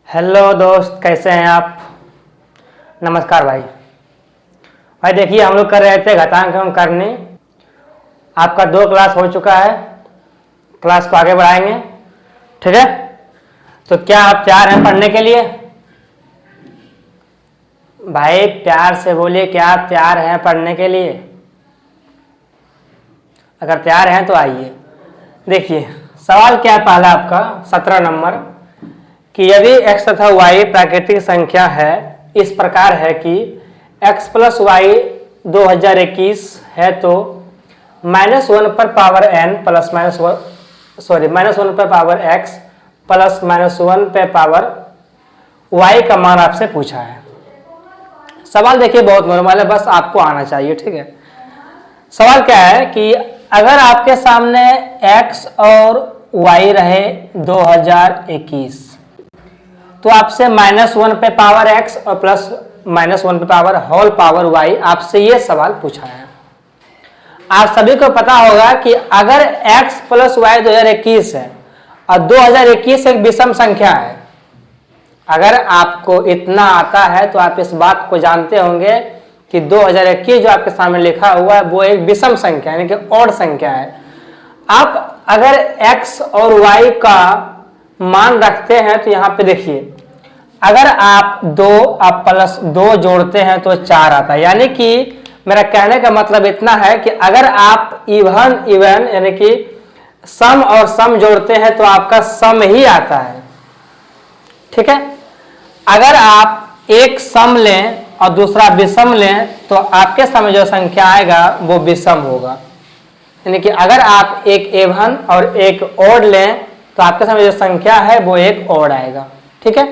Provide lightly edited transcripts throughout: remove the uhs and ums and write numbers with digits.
Hello दोस्त, कैसे हैं आप। नमस्कार भाई देखिए, हम लोग कर रहे थे घातांक करने। आपका 2 क्लास हो चुका है, क्लास को आगे बढ़ाएंगे, ठीक है। तो क्या आप तैयार हैं पढ़ने के लिए? भाई प्यार से बोलिए, क्या आप तैयार हैं पढ़ने के लिए? अगर तैयार हैं तो आइए। देखिए सवाल क्या है पहला आपका 17 नंबर, कि यदि x तथा y प्राकृतिक संख्या है, इस प्रकार है कि x प्लस वाई 2021 है, तो -1 पर पावर n प्लस -1 पर पावर x प्लस -1 पर पावर y का मान आपसे पूछा है। सवाल देखिए बहुत नॉर्मल है, बस आपको आना चाहिए, ठीक है। सवाल क्या है कि अगर आपके सामने x और y रहे 2021, तो आपसे -1 पे पावर x और प्लस -1 पे पावर होल पावर y, आपसे ये सवाल पूछा है। आप सभी को पता होगा कि अगर x प्लस वाई 2021 है और 2021 एक विषम संख्या है, अगर आपको इतना आता है तो आप इस बात को जानते होंगे कि 2021 जो आपके सामने लिखा हुआ है वो एक विषम संख्या यानी कि ऑड संख्या है। आप अगर x और y का मान रखते हैं तो यहाँ पे देखिए, अगर आप 2 प्लस 2 जोड़ते हैं तो 4 आता है। यानी कि मेरा कहने का मतलब इतना है कि अगर आप इवन यानी कि सम और सम जोड़ते हैं तो आपका सम ही आता है, ठीक है। अगर आप एक सम लें और दूसरा विषम लें तो आपके सामने जो संख्या आएगा वो विषम होगा। यानी कि अगर आप एक एवन और एक ओड लें तो आपके सामने जो संख्या है वो एक ओड आएगा, ठीक है।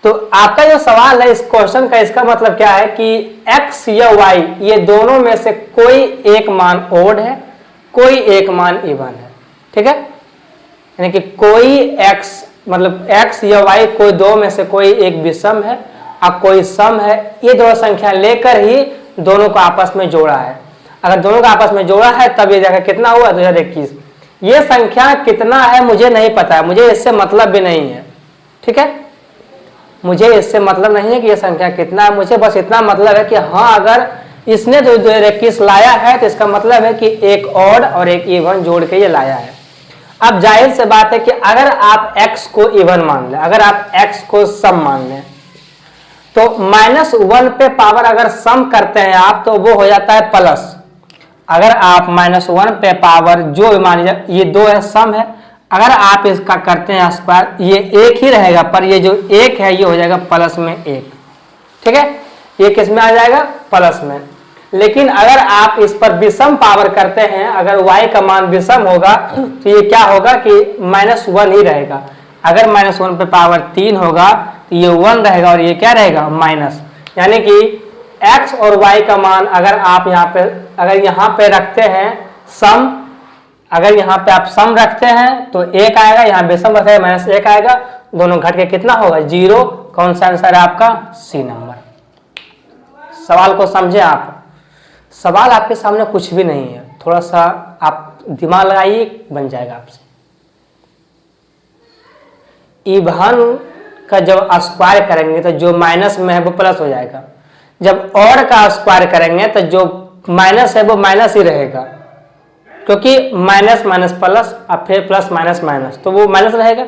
तो आपका जो सवाल है इस क्वेश्चन का, इसका मतलब क्या है कि x या y ये दोनों में से कोई एक मान ओड है, कोई एक मान इवन है, ठीक है। यानी कि कोई x मतलब x या y कोई दो में से कोई एक विषम है और कोई सम है। ये दो संख्या लेकर ही दोनों को आपस में जोड़ा है। अगर दोनों को आपस में जोड़ा है तब ये जगह कितना हुआ 2021। ये संख्या कितना है मुझे नहीं पता है, मुझे इससे मतलब भी नहीं है, ठीक है। मुझे इससे मतलब नहीं है कि ये संख्या कितना है, मुझे बस इतना मतलब है कि हाँ, अगर इसने 2021 लाया है तो इसका मतलब है कि एक ऑड और एक इवन जोड़ के ये लाया है। अब जाहिर से बात है कि अगर आप x को इवन मान लें, अगर आप x को सम मान लें, तो -1 पे पावर अगर सम करते हैं आप तो वो हो जाता है प्लस। अगर आप -1 पे पावर जो मान लीजिए ये 2 है, सम है, अगर आप इसका करते हैं स्क्वायर ये 1 ही रहेगा, पर ये जो 1 है ये हो जाएगा प्लस में 1, ठीक है। ये किस में आ जाएगा? प्लस में। लेकिन अगर आप इस पर विषम पावर करते हैं, अगर y का मान विषम होगा तो ये क्या होगा कि -1 ही रहेगा। अगर -1 पे पावर 3 होगा तो ये 1 रहेगा और ये क्या रहेगा? माइनस। यानी कि x और y का मान अगर आप यहाँ पे रखते हैं सम, अगर यहाँ पे आप सम रखते हैं तो 1 आएगा, यहाँ विषम रखेगा -1 आएगा, दोनों घट के कितना होगा? 0। कौन सा आंसर है आपका? C number. सवाल को समझे आप? सवाल आपके सामने कुछ भी नहीं है, थोड़ा सा आप दिमाग लगाइए, बन जाएगा आपसे। इवन का जब स्क्वायर करेंगे तो जो माइनस में है वो प्लस हो जाएगा, जब और का स्क्वायर करेंगे तो जो माइनस है वो माइनस ही रहेगा, क्योंकि माइनस माइनस प्लस और फिर प्लस माइनस माइनस, तो वो माइनस रहेगा।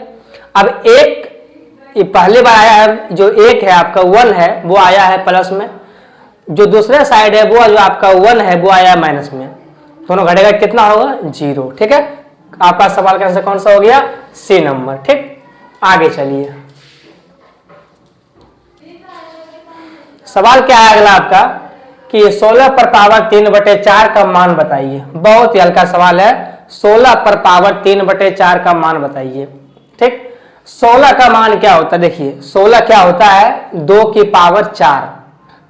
अब एक पहली बार आया है, जो 1 है आपका 1 है वो आया है प्लस में, जो दूसरे साइड है वो जो आपका 1 है वो आया माइनस में, दोनों घटेगा कितना होगा? 0, ठीक है। आपका सवाल का आंसर कौन सा हो गया? सी नंबर, ठीक। आगे चलिए, सवाल क्या है अगला आपका कि 16 पर पावर 3/4 का मान बताइए। बहुत ही हल्का सवाल है, 16 पर पावर 3/4 का मान बताइए, ठीक। 16 का मान क्या होता है? देखिए 16 क्या होता है? 2 की पावर 4।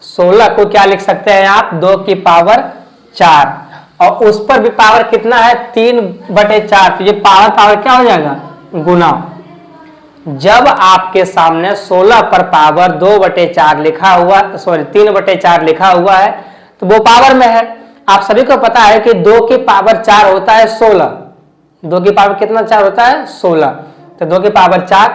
16 को क्या लिख सकते हैं आप? 2 की पावर 4, और उस पर भी पावर कितना है? 3/4। तो ये पावर क्या हो जाएगा? गुना। जब आपके सामने 16 पर पावर 2/4 लिखा हुआ, 3/4 लिखा हुआ है तो वो पावर में है। आप सभी को पता है कि 2 की पावर 4 होता है 16। 2 की पावर कितना 4 होता है? 16। तो 2 की पावर 4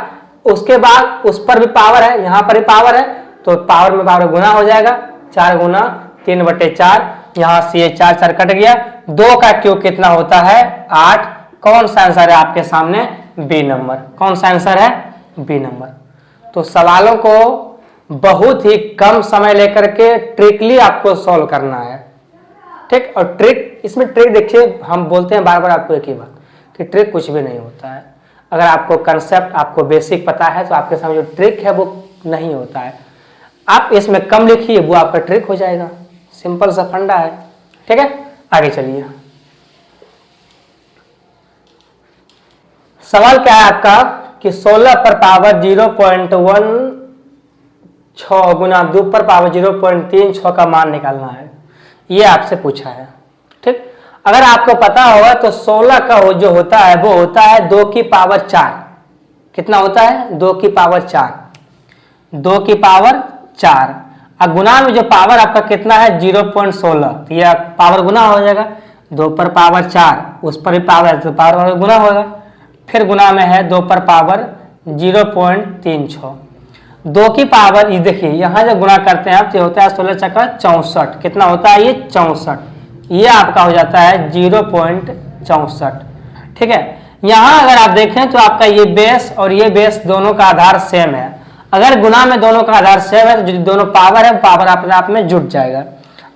उसके बाद उस पर भी पावर है, यहाँ पर भी पावर है, तो पावर में पावर गुना हो जाएगा, 4 गुना 3/4, यहाँ से ये 4 4 कट गया, 2 का क्यूब कितना होता है 8। कौन सा आंसर है आपके सामने? B number. कौन सा आंसर है? B number. तो सवालों को बहुत ही कम समय लेकर के ट्रिकली आपको सॉल्व करना है, ठीक। और ट्रिक, इसमें ट्रिक देखिए, हम बोलते हैं बार बार आपको एक ही बात कि ट्रिक कुछ भी नहीं होता है। अगर आपको कंसेप्ट, आपको बेसिक पता है तो आपके सामने जो ट्रिक है वो नहीं होता है। आप इसमें कम लिखिए, वो आपका ट्रिक हो जाएगा। सिंपल सा फंडा है, ठीक है। आगे चलिए, सवाल क्या है आपका कि 16 पर पावर 0.16 गुना 2 पर पावर 0.36 का मान निकालना है, ये आपसे पूछा है, ठीक। अगर आपको पता होगा तो 16 का जो होता है वो होता है 2 की पावर 4। कितना होता है? 2 की पावर 4, 2 की पावर 4। अब गुना में जो पावर आपका कितना है 0.16, तो यह पावर गुना हो जाएगा, 2 पर पावर 4, उस पर भी पावर है तो पावर गुना होगा, फिर गुना में है 2 पर पावर 0.36, 2 की पावर, ये देखिए यहाँ जब गुना करते हैं आप तो होता है 16 चक्का 64। कितना होता है ये? 64। ये आपका हो जाता है 0.64, ठीक है। यहाँ अगर आप देखें तो आपका ये बेस और ये बेस दोनों का आधार सेम है। अगर गुना में दोनों का आधार सेम है तो जो दोनों पावर है पावर अपने आप में जुड़ जाएगा।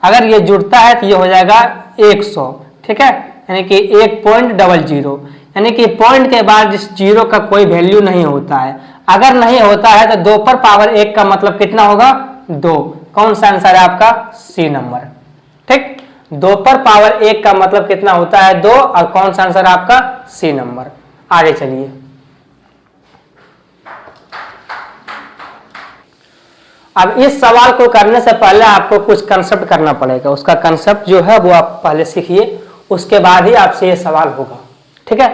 अगर ये जुड़ता है तो ये हो जाएगा 100, ठीक है, यानी कि 1.00, यानी कि पॉइंट के बाद जिस जीरो का कोई वैल्यू नहीं होता है। अगर नहीं होता है तो 2 पर पावर 1 का मतलब कितना होगा? 2। कौन सा आंसर है आपका? सी नंबर, ठीक। 2 पर पावर 1 का मतलब कितना होता है? 2, और कौन सा आंसर आपका? C number. आगे चलिए, अब इस सवाल को करने से पहले आपको कुछ कंसेप्ट करना पड़ेगा। उसका कंसेप्ट जो है वो आप पहले सीखिए, उसके बाद ही आपसे ये सवाल होगा, ठीक है।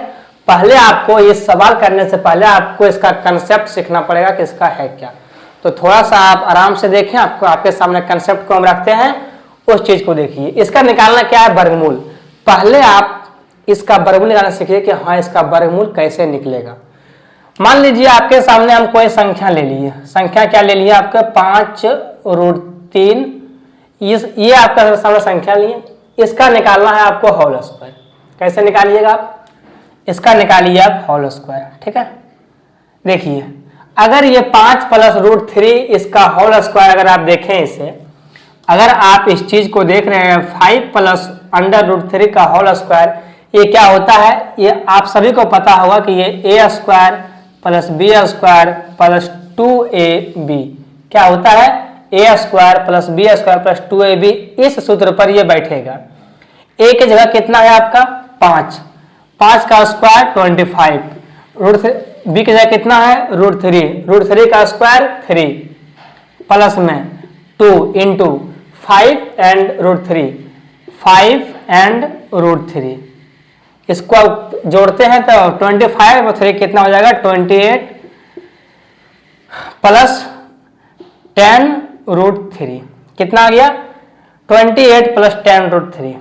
पहले आपको ये सवाल करने से पहले आपको इसका कंसेप्ट सीखना पड़ेगा कि इसका है क्या। तो थोड़ा सा आप आराम से देखें, आपको आपके सामने कंसेप्ट को हम रखते हैं, उस चीज को देखिए। इसका निकालना क्या है? वर्गमूल। पहले आप इसका वर्गमूल निकालना सीखिए कि हाँ इसका वर्गमूल कैसे निकलेगा। मान लीजिए आपके सामने हम कोई संख्या ले लिए, संख्या क्या ले लिया आपके? 5√3, ये आपका सामने संख्या लिए, इसका निकालना है आपको होल स्क्वायर। कैसे निकालिएगा आप? इसका निकालिए आप होल स्क्वायर, ठीक है। देखिए अगर ये 5 + √3 इसका होल स्क्वायर, अगर आप देखें इसे, अगर आप इस चीज को देख रहे हैं 5 + √3 का होल स्क्वायर, ये क्या होता है? ये आप सभी को पता होगा कि ये a² + b² + 2ab क्या होता है? a² + b² + 2ab। इस सूत्र पर ये बैठेगा। a की जगह कितना है आपका? 5, 5 का स्क्वायर 25, b की जगह कितना है? √3, √3 का स्क्वायर 3, प्लस में 2 × 5 and √3, 5 and √3, इसको जोड़ते हैं तो 25 और 3 कितना हो जाएगा? 28 प्लस 10 √3 कितना आ गया? 28 प्लस 10 √3।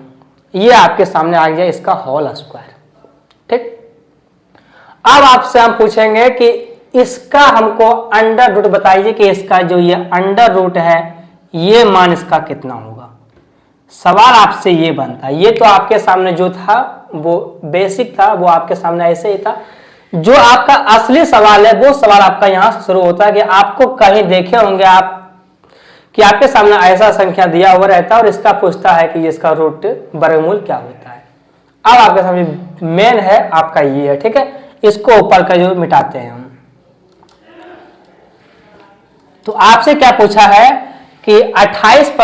ये आपके सामने आ गया इसका होल स्क्वायर, ठीक। अब आपसे हम पूछेंगे कि इसका हमको अंडर रूट बताइए कि इसका जो ये अंडर रूट है ये मान इसका कितना होगा। सवाल आपसे ये बनता है। ये तो आपके सामने जो था वो बेसिक था, वो आपके सामने ऐसे ही था। जो आपका असली सवाल है वो सवाल आपका यहाँ से शुरू होता है कि आपको कहीं देखे होंगे आप कि आपके सामने ऐसा संख्या दिया हुआ रहता है और इसका पूछता है कि इसका रूट वर्गमूल क्या होता है। अब आपके सामने मेन है आपका ये है, ठीक है। इसको ऊपर का जो मिटाते हैं हम, तो आपसे क्या पूछा है कि 28 +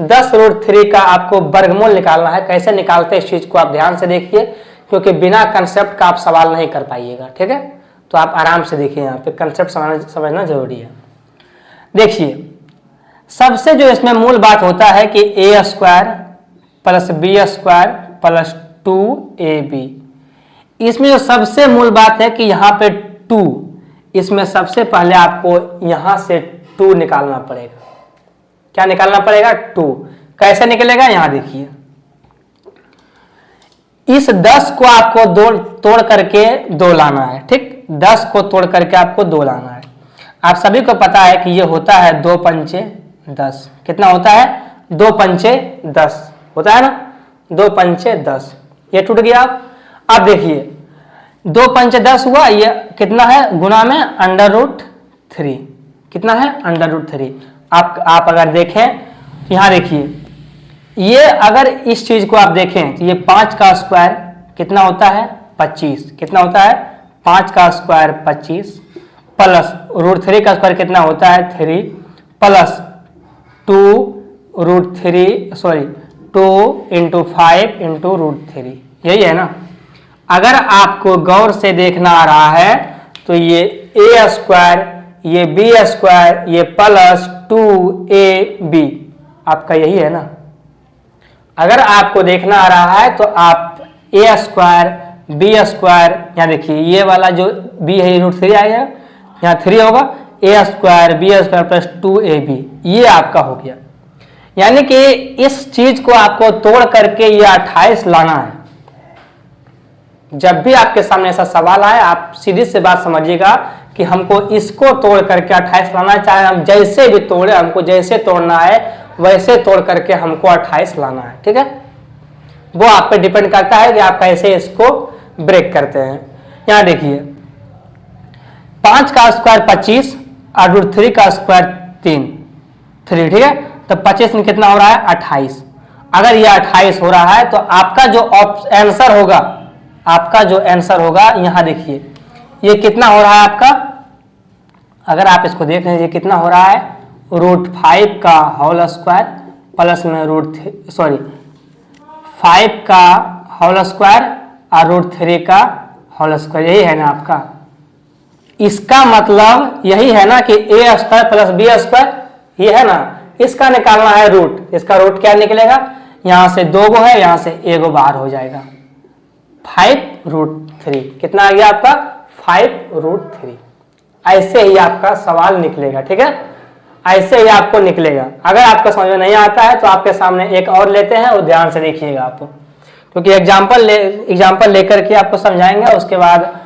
10 √3 का आपको वर्गमूल निकालना है। कैसे निकालते हैं इस चीज को आप ध्यान से देखिए, क्योंकि बिना कंसेप्ट का आप सवाल नहीं कर पाइएगा, ठीक है। तो आप आराम से देखिए, यहाँ पे कंसेप्ट समझना जरूरी है। देखिए सबसे जो इसमें मूल बात होता है कि a² + b² + 2ab। इसमें जो सबसे मूल बात है कि यहाँ पे 2, इसमें सबसे पहले आपको यहाँ से 2 निकालना पड़ेगा। क्या निकालना पड़ेगा? 2। कैसे निकलेगा? यहाँ देखिए, इस 10 को आपको तोड़ करके 2 लाना है, ठीक। 10 को तोड़ करके आपको 2 लाना है। आप सभी को पता है कि ये होता है 2 पंचे 10। कितना होता है? 2 पंचे 10 होता है ना, 2 पंचे 10। ये टूट गया। अब देखिए 2 पंचे 10 हुआ, ये कितना है गुना में √3। कितना है? √3। आप अगर देखें यहाँ देखिए, ये अगर इस चीज को आप देखें तो ये 5 का स्क्वायर कितना होता है? 25। कितना होता है? 5 का स्क्वायर 25 प्लस √3 का स्क्वायर कितना होता है? 3 प्लस 2 × 5 × √3। यही है ना। अगर आपको गौर से देखना आ रहा है तो ये a स्क्वायर, ये b स्क्वायर, ये प्लस 2ab आपका यही है ना। अगर आपको देखना आ रहा है तो आप a स्क्वायर b स्क्वायर, यहाँ देखिए ये वाला जो b है √3 आएगा, यहाँ 3 होगा, a square b square plus 2ab, ये आपका हो गया। यानी कि इस चीज को आपको तोड़ करके ये 28 लाना है। जब भी आपके सामने ऐसा सवाल आए आप सीधी से बात समझिएगा कि हमको इसको तोड़ करके 28 लाना है, चाहे हम जैसे भी तोड़े, हमको जैसे तोड़ना है वैसे तोड़ करके हमको 28 लाना है। ठीक है, वो आप पे डिपेंड करता है कि आप कैसे इसको ब्रेक करते हैं। यहां देखिए 5 का स्क्वायर 25 और √3 का स्क्वायर 3। ठीक है, तो 25 में कितना हो रहा है? 28। अगर ये 28 हो रहा है तो आपका जो आंसर होगा, आपका जो आंसर होगा यहां देखिए ये कितना हो रहा है आपका। अगर आप इसको देख लीजिए कितना हो रहा है? √5 का होल स्क्वायर प्लस में √5 का होल स्क्वायर और √3 का होल स्क्वायर। यही है ना आपका। इसका मतलब यही है ना कि a square plus b square, ये है ना। इसका निकालना है रूट। इसका रूट क्या निकलेगा? यहां से 2 गो है, यहां से 1 गो बाहर हो जाएगा। 5√3 कितना आ गया आपका? 5√3। ऐसे ही आपका सवाल निकलेगा। ठीक है, ऐसे ही आपको निकलेगा। अगर आपको समझ में नहीं आता है तो आपके सामने एक और लेते हैं और ध्यान से देखिएगा आप, क्योंकि एग्जाम्पल लेकर के आपको समझाएंगे। उसके बाद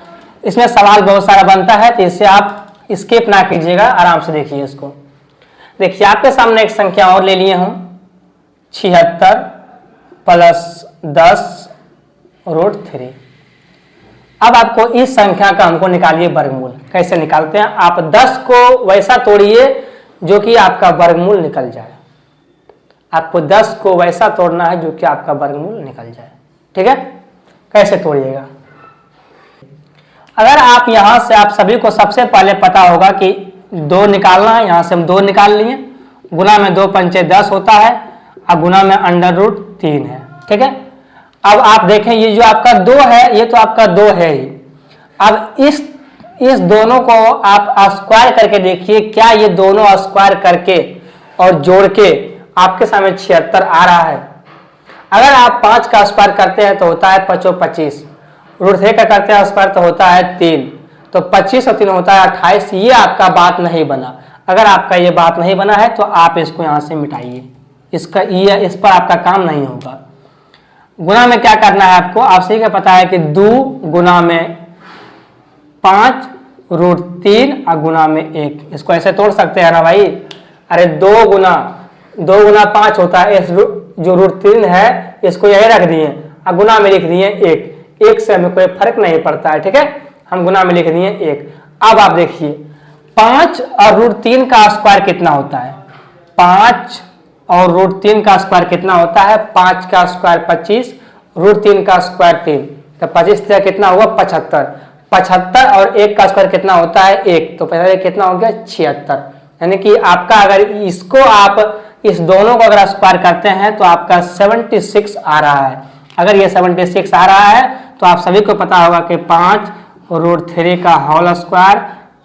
इसमें सवाल बहुत सारा बनता है, तो इससे आप स्किप ना कीजिएगा, आराम से देखिए इसको। देखिए आपके सामने एक संख्या और ले लिए हूं, 76 प्लस 10√3। अब आपको इस संख्या का हमको निकालिए वर्गमूल। कैसे निकालते हैं? आप 10 को वैसा तोड़िए जो कि आपका वर्गमूल निकल जाए। आपको 10 को वैसा तोड़ना है जो कि आपका वर्गमूल निकल जाए। ठीक है, कैसे तोड़िएगा? अगर आप यहां से, आप सभी को सबसे पहले पता होगा कि 2 निकालना है। यहां से हम 2 निकाल लिए, गुना में 2 पंचे 10 होता है और गुना में √3 है। ठीक है, अब आप देखें ये जो आपका 2 है, ये तो आपका 2 है ही। अब इस दोनों को आप स्क्वायर करके देखिए, क्या ये दोनों स्क्वायर करके और जोड़ के आपके सामने 76 आ रहा है? अगर आप 5 का स्क्वायर करते हैं तो होता है 5 25, √3 का करते हैं स्क्वायर तो होता है 3, तो 25 और 3 होता है 28। ये आपका बात नहीं बना। अगर आपका ये बात नहीं बना है तो आप इसको यहां से मिटाइए। इस पर आपका काम नहीं होगा। गुना में क्या करना है आपको? आप सही का पता है कि 2 गुना में 5 √3 और गुना में 1। इसको ऐसे तोड़ सकते हैं ना भाई। अरे 2 गुना 5 होता है, जो √3 है इसको यही रख दिए और गुना में लिख दिए 1 से हमें कोई फर्क नहीं पड़ता है। ठीक है, हम गुना में लिख दिए 1। अब आप देखिए 5 और √3 का स्क्वायर कितना होता है? 5 और √3 का स्क्वायर कितना होता है? 5 का स्क्वायर 25, √3 का स्क्वायर 3, तो 25 से कितना हुआ? 75। 75 और 1 का स्क्वायर कितना होता है? 1, तो पहले कितना हो गया? 76। यानी कि आपका अगर इसको आप इस दोनों को अगर स्क्वायर करते हैं तो आपका 76 आ रहा है। अगर ये 76 आ रहा है तो आप सभी को पता होगा कि 5 √3 का होल स्क्वायर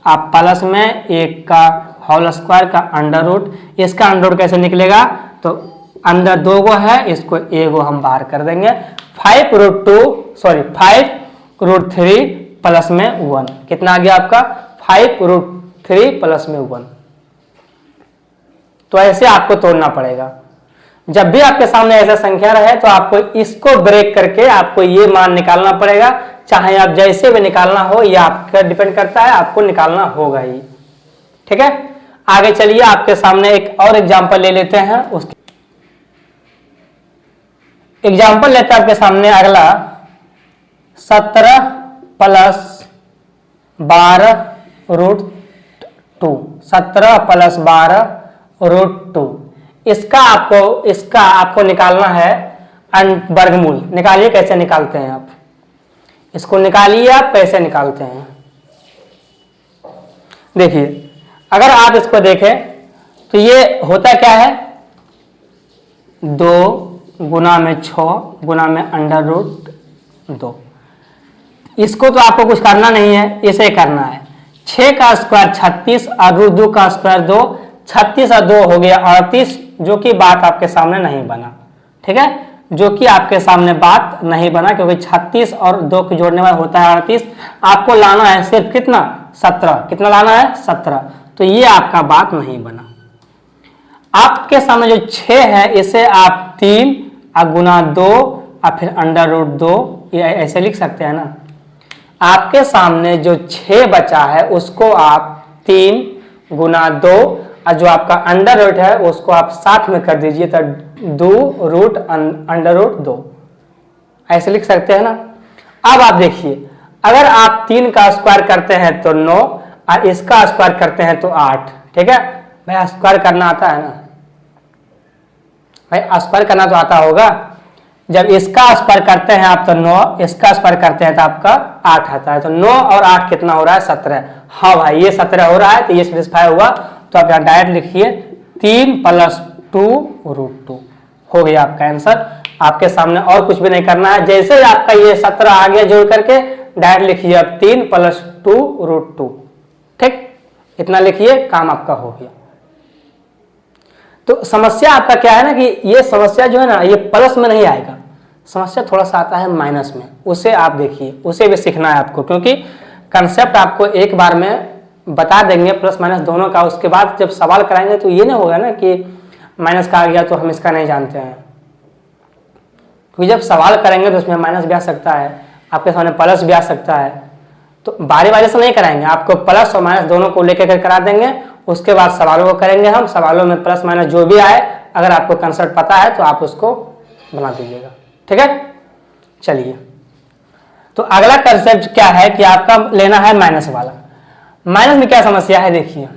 आप प्लस में 1 का होल स्क्वायर का अंडर-रूट। इसका अंडर-रूट कैसे निकलेगा? तो अंदर 2 गो है, इसको 1 गो हम बाहर कर देंगे। 5√3 प्लस में 1 कितना आ गया आपका? 5√3 प्लस में 1। तो ऐसे आपको तोड़ना पड़ेगा। जब भी आपके सामने ऐसा संख्या रहे तो आपको इसको ब्रेक करके आपको ये मान निकालना पड़ेगा चाहे आप जैसे भी निकालना हो, ये आपका डिपेंड करता है, आपको निकालना होगा ही। ठीक है, आगे चलिए आपके सामने एक और एग्जांपल ले लेते हैं। उसके एग्जाम्पल लेते हैं आपके सामने अगला 17 + 12√2, 17 + 12√2। इसका आपको निकालना है वर्गमूल। निकालिए, कैसे निकालते हैं आप इसको, निकालिए आप कैसे निकालते हैं। देखिए, अगर आप इसको देखें तो ये होता क्या है, 2 गुना में 6 गुना में √2। इसको तो आपको कुछ करना नहीं है, इसे करना है। 6 का स्क्वायर 36 और √2 का स्क्वायर 2, 36 और 2 हो गया 38, जो कि बात आपके सामने नहीं बना। ठीक है, जो कि आपके सामने बात नहीं बना, क्योंकि 36 और 2 के जोड़ने वाला होता है 38। आपको लाना है सिर्फ कितना, 17। कितना लाना है, 17। तो ये आपका बात नहीं बना। आपके सामने जो 6 है, इसे आप 3 और गुना 2 और फिर √2, ये ऐसे लिख सकते हैं ना। आपके सामने जो 6 बचा है उसको आप 3 गुना 2 और जो आपका √, है उसको आप साथ में कर दीजिए, तो 2√2 ऐसे लिख सकते हैं ना। अब आप देखिए, अगर आप 3 का स्क्वायर करते हैं तो 9 और इसका स्क्वायर करते हैं तो 8। ठीक है भाई, स्क्वायर करना आता है ना भाई, स्क्वायर करना तो आता होगा। जब इसका स्क्वायर करते हैं आप तो 9, इसका स्क्वायर करते हैं तो आपका 8 आता है। तो 9 और 8 कितना हो रहा है, 17। हाँ भाई, ये 17 हो रहा है, तो ये सेटिस्फाई हुआ। तो आप यहाँ डायरेक्ट लिखिए 3 + 2√2 हो गया आपका आंसर। आपके सामने और कुछ भी नहीं करना है। जैसे आपका ये 17 आ गया जोड़ करके, डायरेक्ट लिखिए अब 3 + 2√2। ठीक, इतना लिखिए, काम आपका हो गया। तो समस्या आपका क्या है ना, कि ये समस्या जो है ना, ये प्लस में नहीं आएगा, समस्या थोड़ा सा आता है माइनस में। उसे आप देखिए, उसे भी सीखना है आपको, क्योंकि कंसेप्ट आपको एक बार में बता देंगे प्लस माइनस दोनों का। उसके बाद जब सवाल कराएंगे तो ये नहीं होगा ना कि माइनस का आ गया तो हम इसका नहीं जानते हैं, क्योंकि जब सवाल करेंगे तो उसमें माइनस भी आ सकता है, आपके सामने प्लस भी आ सकता है। तो बारी बारी से नहीं कराएंगे, आपको प्लस और माइनस दोनों को लेकर करा देंगे। उसके बाद सवालों को करेंगे हम, सवालों में प्लस माइनस जो भी आए, अगर आपको कंसेप्ट पता है तो आप उसको बना दीजिएगा। ठीक है, चलिए। तो अगला कंसेप्ट क्या है कि आपका लेना है माइनस वाला। माइनस में क्या समस्या है, देखिए,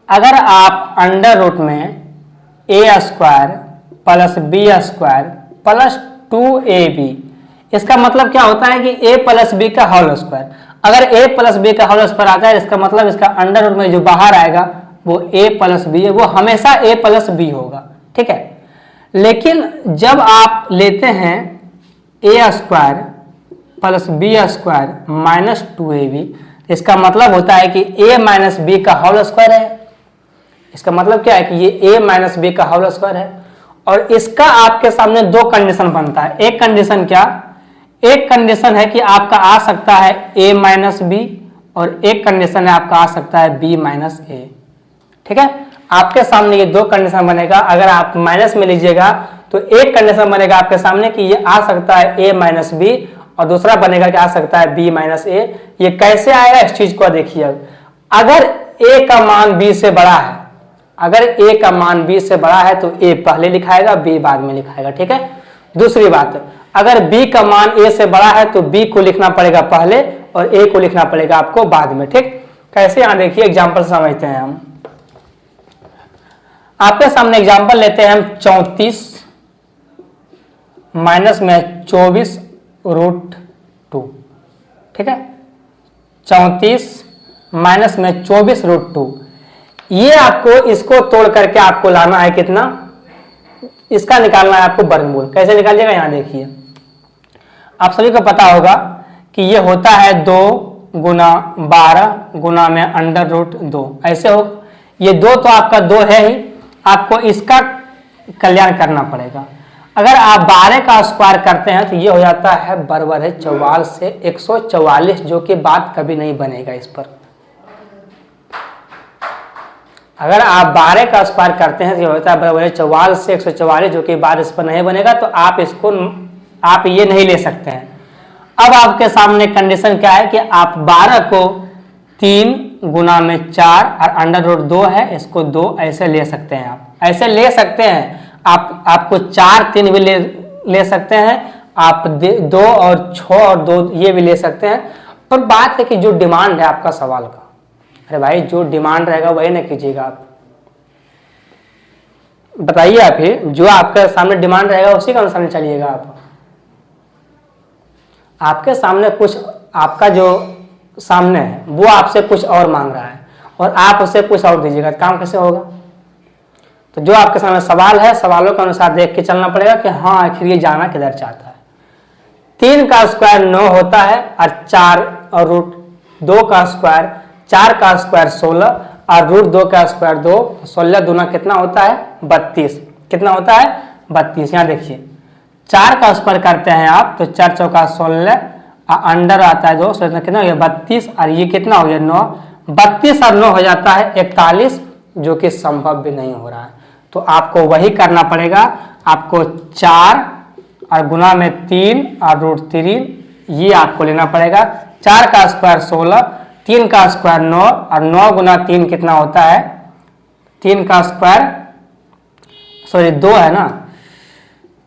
अगर आप √, में a² + b² + 2ab, इसका मतलब क्या होता है कि a + b का होल स्क्वायर। अगर a + b का होल स्क्वायर आता है, इसका मतलब इसका √, में जो बाहर आएगा वो a + b है, वो हमेशा a + b होगा। ठीक है, लेकिन जब आप लेते हैं a² + b² - 2ab, इसका मतलब होता है कि a - b का होल स्क्वायर है। इसका मतलब क्या है कि ये a - b का होल स्क्वायर है। और इसका आपके सामने 2 कंडीशन बनता है। एक कंडीशन क्या, एक कंडीशन है कि आपका आ सकता है a - b, और एक कंडीशन है आपका आ सकता है b - a। ठीक है, आपके सामने ये 2 कंडीशन बनेगा। अगर आप माइनस में लीजिएगा तो एक कंडीशन बनेगा आपके सामने कि ये आ सकता है a - b, और दूसरा बनेगा कि आ सकता है b - a। ये कैसे आएगा, इस चीज को देखिए। अगर a का मान b से बड़ा है, अगर a का मान b से बड़ा है तो a पहले लिखाएगा, b बाद में लिखाएगा। ठीक है, दूसरी बात, अगर b का मान a से बड़ा है तो b को लिखना पड़ेगा पहले और a को लिखना पड़ेगा आपको बाद में। ठीक, कैसे, यहाँ देखिए एग्जाम्पल समझते हैं हम। आपके सामने एग्जाम्पल लेते हैं हम 34 माइनस में 24√2। ठीक है, 34 माइनस में 24√2। ये आपको इसको तोड़ करके आपको लाना है कितना, इसका निकालना है आपको वर्गमूल। कैसे निकालिएगा, यहाँ देखिए, आप सभी को पता होगा कि ये होता है 2 गुना 12 गुना में √2, ऐसे हो। ये 2 तो आपका 2 है ही, आपको इसका कल्याण करना पड़ेगा। अगर आप 12 का स्क्वायर करते हैं तो ये हो जाता है बराबर है 44 से 144, जो कि बात कभी नहीं बनेगा इस पर। अगर आप 12 का स्क्वायर करते हैं तो ये होता है बराबर है 44 से 144, जो कि बात इस पर नहीं बनेगा। तो आप इसको, आप ये नहीं ले सकते हैं। अब आपके सामने कंडीशन क्या है कि आप 12 को 3 गुना में 4 और अंडर रूट 2 है, इसको 2 ऐसे ले सकते हैं। आप ऐसे ले सकते हैं, आपको 4 3 भी ले सकते हैं, आप 2 और 6 और 2 ये भी ले सकते हैं। पर बात है कि जो डिमांड है आपका सवाल का, अरे भाई जो डिमांड रहेगा वही ना कीजिएगा। आप बताइए, आप ही जो आपके सामने डिमांड रहेगा उसी के अनुसार चलिएगा। आप आपके सामने कुछ, आपका जो सामने है वो आपसे कुछ और मांग रहा है और आप उसे कुछ और दीजिएगा, काम कैसे होगा? तो जो आपके सामने सवाल है, सवालों के अनुसार देख के चलना पड़ेगा कि हाँ आखिर ये जाना किधर चाहता है। 3 का स्क्वायर 9 होता है और 4 और रूट 2 का स्क्वायर, 4 का स्क्वायर 16 और रूट 2 का स्क्वायर 2, 16 दूना कितना होता है 32। कितना होता है 32। यहाँ देखिए 4 का स्क्वायर करते हैं आप तो 4 चौका 16 अंडर आता है 2, कितना हो गया 32 और ये कितना हो गया 9। 32 और 9 हो जाता है 41, जो कि संभव भी नहीं हो रहा है। तो आपको वही करना पड़ेगा, आपको 4 और गुना में 3 और रूट 3 ये आपको लेना पड़ेगा। 4 का स्क्वायर 16, 3 का स्क्वायर 9 और 9 गुना 3 कितना होता है, 3 का स्क्वायर सॉरी 2 है ना,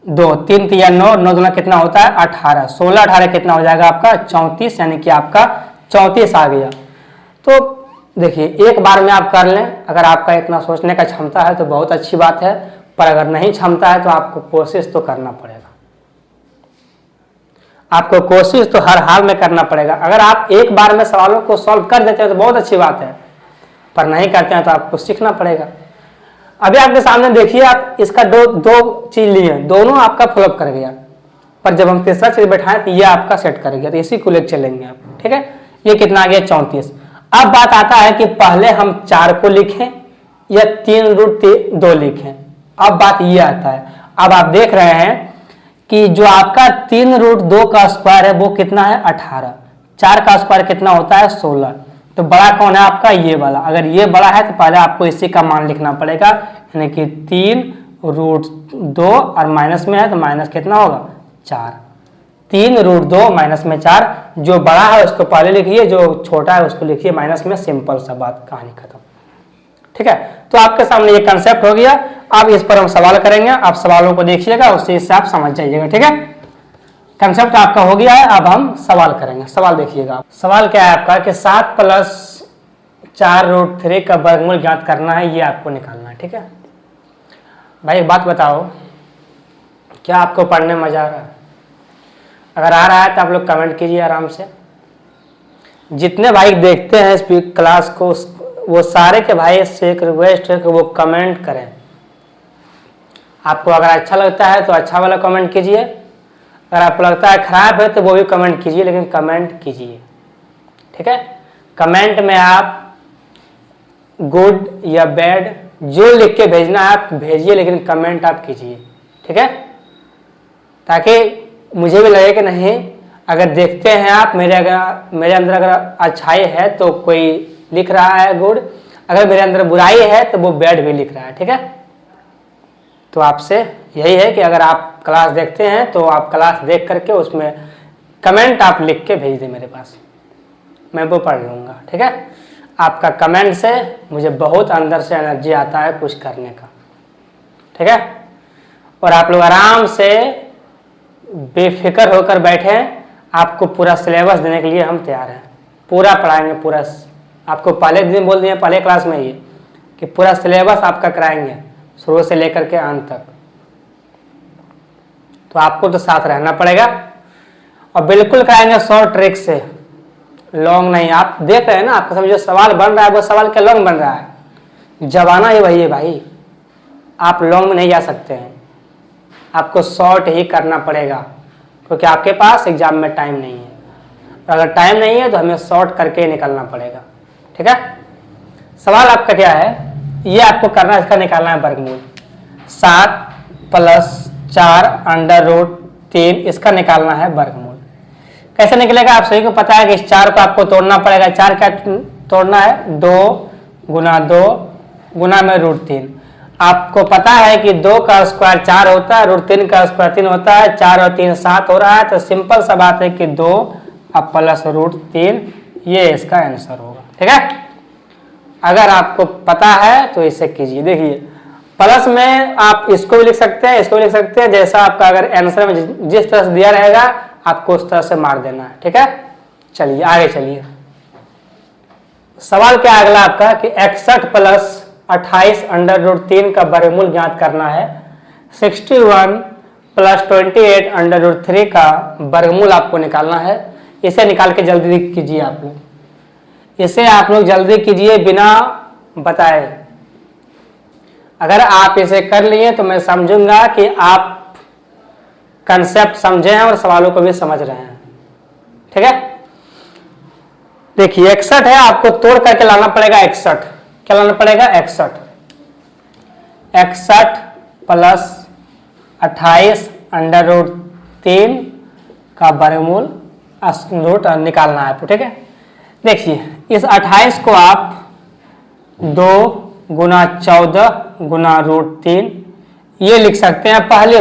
2 3 3 9, 9 गुना कितना होता है 18, 16 18 कितना हो जाएगा आपका 34, यानी कि आपका 34 आ गया। तो देखिए एक बार में आप कर लें, अगर आपका इतना सोचने का क्षमता है तो बहुत अच्छी बात है, पर अगर नहीं क्षमता है तो आपको कोशिश तो करना पड़ेगा। आपको कोशिश तो हर हाल में करना पड़ेगा। अगर आप एक बार में सवालों को सॉल्व कर देते हैं तो बहुत अच्छी बात है, पर नहीं करते हैं तो आपको सीखना पड़ेगा। अभी आपके सामने देखिए, आप इसका दो चीज लिए, दोनों आपका फ्लॉप कर गया, पर जब हम तीसरा चीज बैठाएं तो ये आपका सेट कर गया, तो इसी को लेकर चलेंगे आप। ठीक है, ये कितना आ गया 34। अब बात आता है कि पहले हम 4 को लिखें या 3 रूट 2 लिखें। अब बात ये आता है, अब आप देख रहे हैं कि जो आपका 3 रूट 2 का स्क्वायर है वो कितना है 18, 4 का स्क्वायर कितना होता है 16, तो बड़ा कौन है आपका ये वाला। अगर ये बड़ा है तो पहले आपको इसी का मान लिखना पड़ेगा, यानी कि 3 रूट 2 और माइनस में है तो माइनस कितना होगा 4, 3 रूट 2 माइनस में 4, जो बड़ा है उसको पहले लिखिए, जो छोटा है उसको लिखिए माइनस में, सिंपल सा बात, कहानी खत्म। ठीक है, तो आपके सामने ये कंसेप्ट हो गया। अब इस पर हम सवाल करेंगे, आप सवालों को देखिएगा, उससे इससे आप समझ जाइएगा। ठीक है, कंसेप्ट आपका हो गया है, अब हम सवाल करेंगे। सवाल देखिएगा, सवाल क्या है आपका कि 7 + 4 रूट 3 का वर्गमूल ज्ञात करना है, ये आपको निकालना है। ठीक है भाई, एक बात बताओ, क्या आपको पढ़ने में मजा आ रहा है? अगर आ रहा है तो आप लोग कमेंट कीजिए आराम से। जितने भाई देखते हैं इस क्लास को वो सारे के भाई से एक रिक्वेस्ट है कि वो कमेंट करें। आपको अगर अच्छा लगता है तो अच्छा वाला कमेंट कीजिए, अगर आपको लगता है खराब है तो वो भी कमेंट कीजिए, लेकिन कमेंट कीजिए। ठीक है, कमेंट में आप गुड या बैड जो लिख के भेजना है आप भेजिए, लेकिन कमेंट आप कीजिए। ठीक है, ताकि मुझे भी लगे कि नहीं, अगर देखते हैं आप मेरे अंदर अगर अच्छाई है तो कोई लिख रहा है गुड, अगर मेरे अंदर बुराई है तो वो बैड भी लिख रहा है। ठीक है, तो आपसे यही है कि अगर आप क्लास देखते हैं तो आप क्लास देख करके उसमें कमेंट आप लिख के भेज दें मेरे पास, मैं वो पढ़ लूँगा। ठीक है, आपका कमेंट से मुझे बहुत अंदर से एनर्जी आता है कुछ करने का। ठीक है, और आप लोग आराम से बेफिक्र होकर बैठे, आपको पूरा सिलेबस देने के लिए हम तैयार हैं, पूरा पढ़ाएंगे। पूरा आपको पहले दिन बोल दिए, पहले क्लास में ये कि पूरा सिलेबस आपका कराएंगे शुरू से लेकर के अंत तक, तो आपको तो साथ रहना पड़ेगा। और बिल्कुल कराएंगे शॉर्ट ट्रिक से, लॉन्ग नहीं। आप देख रहे हैं ना, आपका समझ जो सवाल बन रहा है वो सवाल क्या लॉन्ग बन रहा है, जमाना ही वही है भाई, आप लॉन्ग में नहीं जा सकते हैं, आपको शॉर्ट ही करना पड़ेगा, क्योंकि आपके पास एग्जाम में टाइम नहीं है। अगर टाइम नहीं है तो हमें शॉर्ट करके निकलना पड़ेगा। ठीक है, सवाल आपका क्या है, ये आपको करना है, इसका निकालना है वर्गमूल। 7 + 4 अंडर रूट 3, इसका निकालना है वर्गमूल। कैसे निकलेगा आप सभी को पता है कि इस 4 को आपको तोड़ना पड़ेगा। 4 क्या तोड़ना है 2 × 2 गुना में रूट 3। आपको पता है कि 2 का स्क्वायर 4 होता है, √3 का स्क्वायर 3 होता है, 4 और 3 7 हो रहा है। तो सिंपल सा बात है कि 2 अब प्लस √3 ये इसका आंसर होगा। ठीक है, अगर आपको पता है तो इसे कीजिए। देखिए प्लस में आप इसको भी लिख सकते हैं, इसको भी लिख सकते हैं, जैसा आपका अगर आंसर में जिस तरह से दिया रहेगा आपको उस तरह से मार देना है। ठीक है, चलिए आगे चलिए। सवाल क्या अगला आपका कि 61 प्लस 28 √3 का वर्गमूल ज्ञात करना है। 61 प्लस 28 √3 का वर्गमूल आपको निकालना है। इसे निकाल के जल्दी कीजिए आप लोग, इसे आप लोग जल्दी कीजिए बिना बताए। अगर आप इसे कर लिए तो मैं समझूंगा कि आप कंसेप्ट समझे हैं और सवालों को भी समझ रहे हैं। ठीक है, देखिए 61 है, आपको तोड़ करके लाना पड़ेगा 61। क्या लाना पड़ेगा? 61 प्लस 28 √3 का वर्गमूल निकालना है आपको। ठीक है, देखिए इस 28 को आप 2 गुना 14 गुना √3 ये लिख सकते हैं। पहला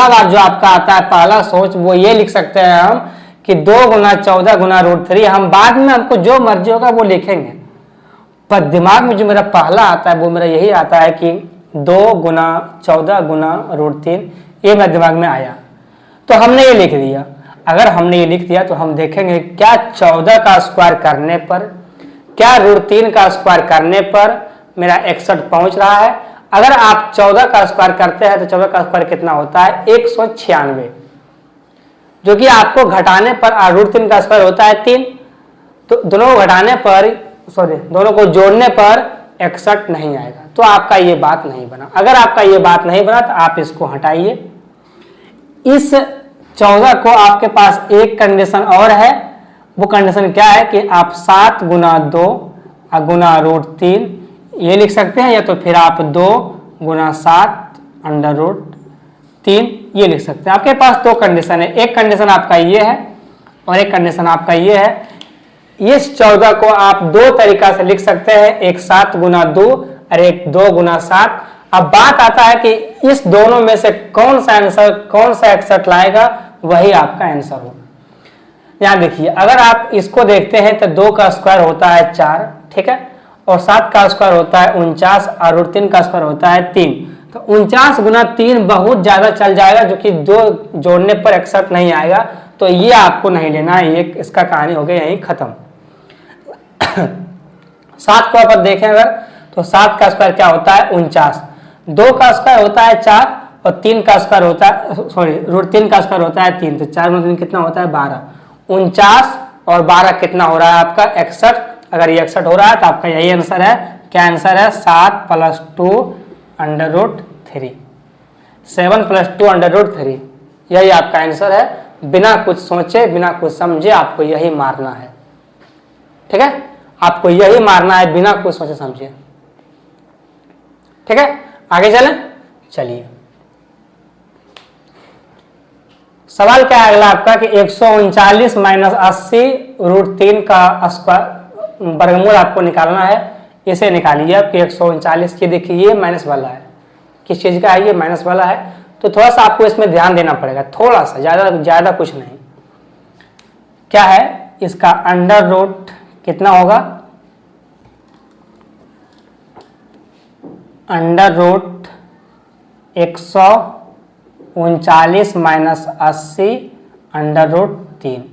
बार जो आपका आता है पहला सोच वो ये लिख सकते हैं हम कि 2 गुना 14 गुना √3। हम बाद में हमको जो मर्जी होगा वो लिखेंगे, पर दिमाग में जो मेरा पहला आता है वो मेरा यही आता है कि 2 गुना 14 गुना √3 ये मेरे दिमाग में आया तो हमने ये लिख दिया। अगर हमने ये लिख दिया तो हम देखेंगे क्या 14 का स्क्वायर करने पर, क्या √3 का स्क्वायर करने पर मेरा 61 पहुंच रहा है। अगर आप 14 का स्क्वायर करते हैं तो 14 का स्क्वायर कितना होता है? 196, जो कि आपको घटाने पर √3 का स्क्वायर होता है 3। तो दोनों को घटाने पर दोनों को जोड़ने पर 61 नहीं आएगा। तो आपका ये बात नहीं बना। अगर आपका ये बात नहीं बना तो आप इसको हटाइए। इस 14 को आपके पास एक कंडीशन और है, वो कंडीशन क्या है कि आप 7 गुना 2 गुना √3 ये लिख सकते हैं, या तो फिर आप 2 गुना 7 √3 ये लिख सकते हैं। आपके पास 2 कंडीशन है, एक कंडीशन आपका ये है और एक कंडीशन आपका ये है। इस 14 को आप 2 तरीका से लिख सकते हैं, एक 7 गुना 2 और एक 2 गुना 7। अब बात आता है कि इस दोनों में से कौन सा आंसर, कौन सा 61 लाएगा वही आपका आंसर होगा। यहाँ देखिए अगर आप इसको देखते हैं तो 2 का स्क्वायर होता है 4, ठीक है, और 7 का स्क्वायर होता है 49 और √3 का स्क्वायर होता है 3। तो 49 गुना 3 बहुत ज्यादा चल जाएगा, जो कि 2 जोड़ने पर 61 नहीं आएगा। तो ये आपको नहीं लेना है, ये इसका कहानी हो गई यहीं खत्म। 7 को आप देखें अगर तो 7 का स्क्वायर क्या होता है? 49। 2 का स्क्वायर होता है 4 और 3 का स्क्वायर होता है √3 का स्क्वायर होता है 3। तो 4 में 3 कितना होता है? 12। 49 और 12 कितना हो रहा है आपका? 61। अगर ये 61 हो रहा है तो आपका यही आंसर है। क्या आंसर है? 7 + 2 √3, 7 + 2 √3 यही आपका आंसर है। बिना कुछ सोचे बिना कुछ समझे आपको यही मारना है। ठीक है, आपको यही मारना है बिना कुछ सोचे समझे। ठीक है, आगे चलिए सवाल क्या है अगला आपका कि 139 - 80 √3 का स्क्वायर वर्गमूल आपको निकालना है। इसे निकालिए आप कि 139 की देखिए ये माइनस वाला है, किस चीज का है? ये माइनस वाला है। तो थोड़ा सा आपको इसमें ध्यान देना पड़ेगा, थोड़ा सा, ज्यादा कुछ नहीं। क्या है इसका अंडर रूट कितना होगा? अंडर रूट 139 - 80 √3